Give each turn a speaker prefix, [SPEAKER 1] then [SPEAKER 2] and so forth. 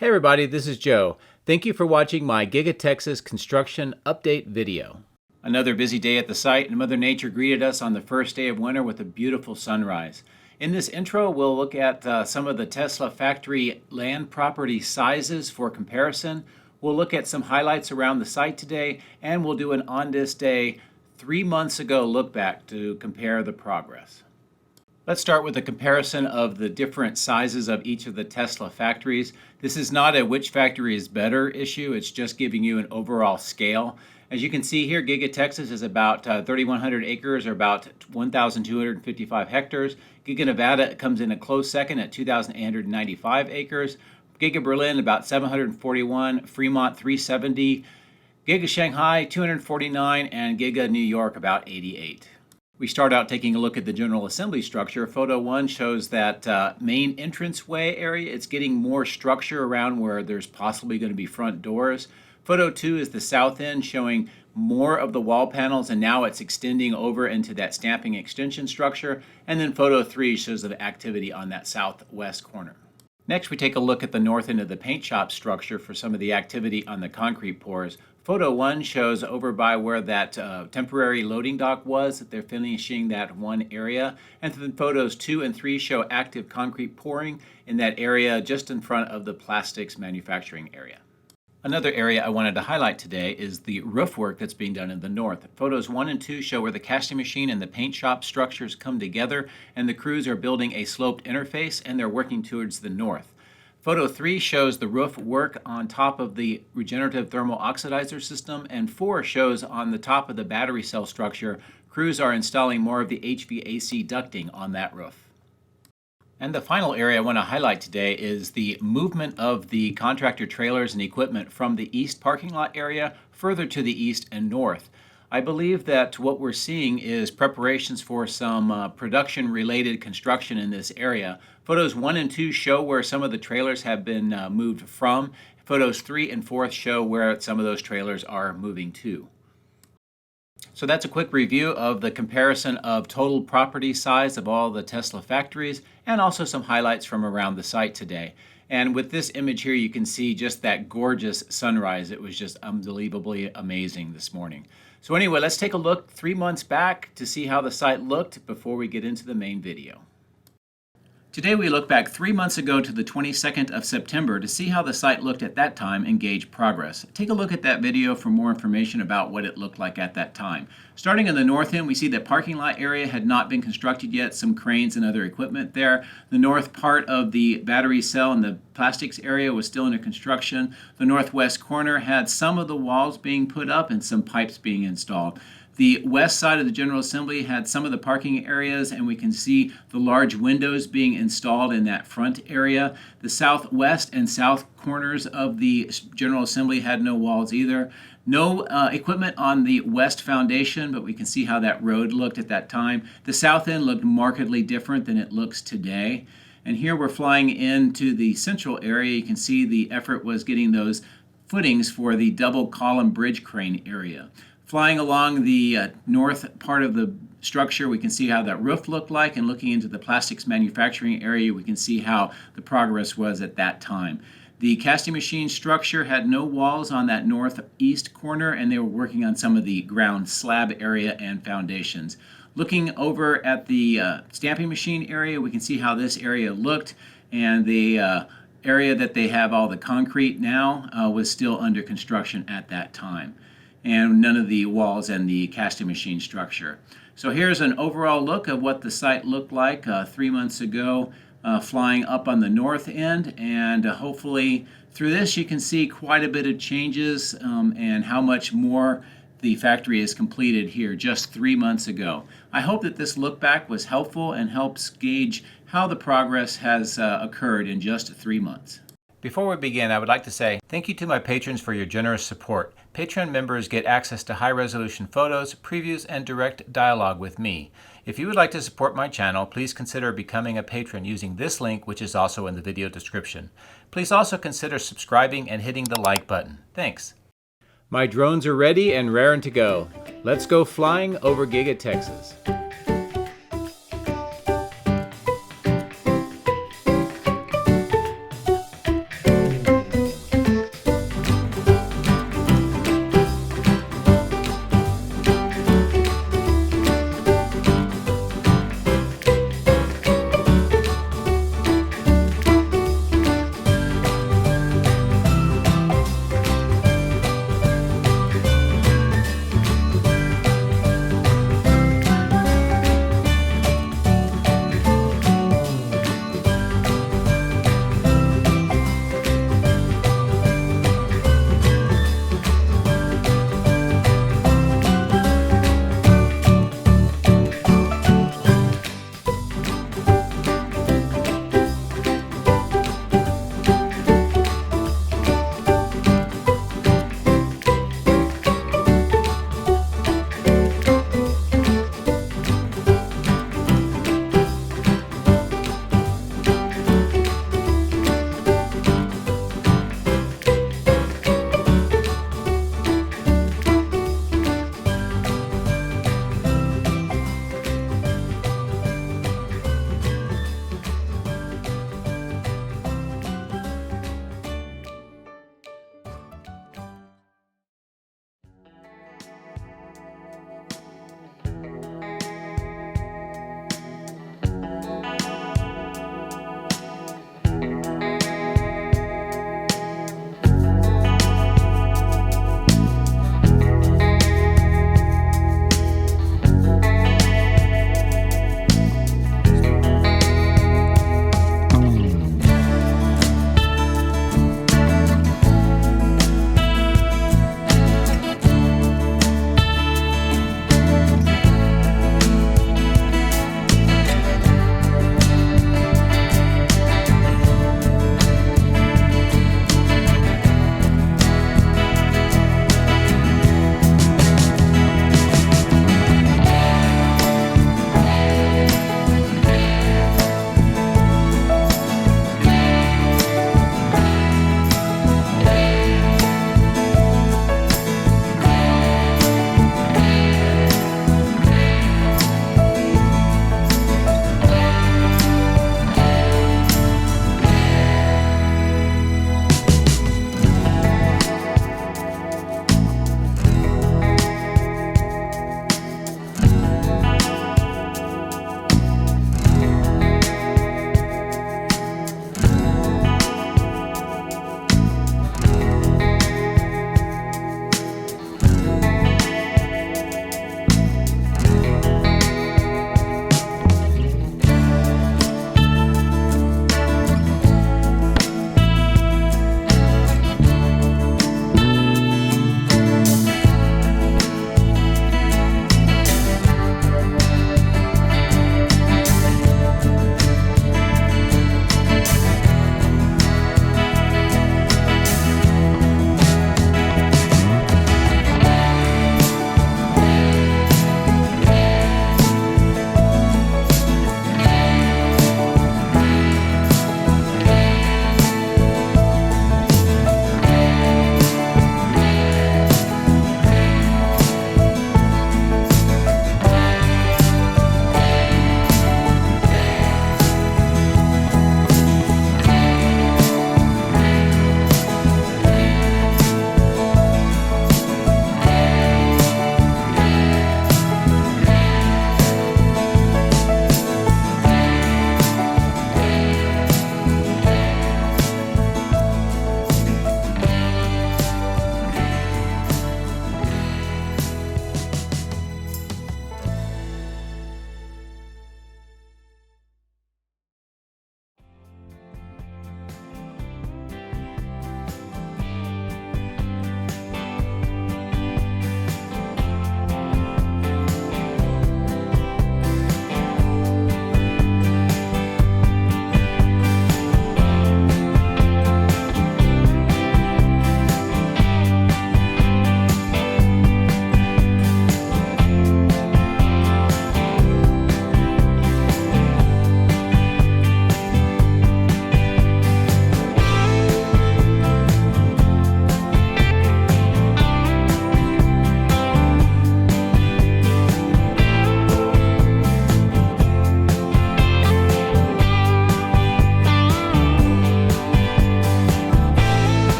[SPEAKER 1] Hey everybody, this is Joe. Thank you for watching my Giga Texas construction update video. Another busy day at the site, and Mother Nature greeted us on the first day of winter with a beautiful sunrise. In this intro, we'll look at some of the Tesla factory land property sizes for comparison. We'll look at some highlights around the site today, and we'll do an on this day 3 months ago look back to compare the progress. Let's start with a comparison of the different sizes of each of the Tesla factories. This is not a which factory is better issue, it's just giving you an overall scale. As you can see here, Giga Texas is about 3,100 acres or about 1,255 hectares. Giga Nevada comes in a close second at 2,895 acres. Giga Berlin about 741, Fremont 370, Giga Shanghai 249, and Giga New York about 88. We start out taking a look at the General Assembly structure. Photo 1 shows that main entranceway area. It's getting more structure around where there's possibly going to be front doors. Photo 2 is the south end, showing more of the wall panels, and now it's extending over into that stamping extension structure. And then Photo 3 shows the activity on that southwest corner. Next, we take a look at the north end of the paint shop structure for some of the activity on the concrete pours. Photo 1 shows over by where that temporary loading dock was, that they're finishing that one area. And then photos 2 and 3 show active concrete pouring in that area just in front of the plastics manufacturing area. Another area I wanted to highlight today is the roof work that's being done in the north. Photos 1 and 2 show where the casting machine and the paint shop structures come together, and the crews are building a sloped interface, and they're working towards the north. Photo 3 shows the roof work on top of the regenerative thermal oxidizer system, and 4 shows on the top of the battery cell structure, crews are installing more of the HVAC ducting on that roof. And the final area I want to highlight today is the movement of the contractor trailers and equipment from the east parking lot area further to the east and north. I believe that what we're seeing is preparations for some production-related construction in this area. Photos 1 and 2 show where some of the trailers have been moved from. Photos 3 and 4 show where some of those trailers are moving to. So that's a quick review of the comparison of total property size of all the Tesla factories, and also some highlights from around the site today. And with this image here, you can see just that gorgeous sunrise. It was just unbelievably amazing this morning. So anyway, let's take a look 3 months back to see how the site looked before we get into the main video. Today we look back 3 months ago to the 22nd of September to see how the site looked at that time and gauge progress. Take a look at that video for more information about what it looked like at that time. Starting in the north end, we see that parking lot area had not been constructed yet, some cranes and other equipment there. The north part of the battery cell and the plastics area was still under construction. The northwest corner had some of the walls being put up and some pipes being installed. The west side of the General Assembly had some of the parking areas, and we can see the large windows being installed in that front area. The southwest and south corners of the General Assembly had no walls either. No equipment on the west foundation, but we can see how that road looked at that time. The south end looked markedly different than it looks today. And here we're flying into the central area. You can see the effort was getting those footings for the double column bridge crane area. Flying along the north part of the structure, we can see how that roof looked like, and looking into the plastics manufacturing area, we can see how the progress was at that time. The casting machine structure had no walls on that northeast corner, and they were working on some of the ground slab area and foundations. Looking over at the stamping machine area, we can see how this area looked, and the area that they have all the concrete now was still under construction at that time, and none of the walls and the casting machine structure. So here's an overall look of what the site looked like 3 months ago, flying up on the north end, and hopefully through this you can see quite a bit of changes and how much more the factory is completed here just 3 months ago. I hope that this look back was helpful and helps gauge how the progress has occurred in just 3 months. Before we begin, I would like to say thank you to my patrons for your generous support. Patreon members get access to high-resolution photos, previews, and direct dialogue with me. If you would like to support my channel, please consider becoming a patron using this link, which is also in the video description. Please also consider subscribing and hitting the like button. Thanks. My drones are ready and raring to go. Let's go flying over Giga Texas.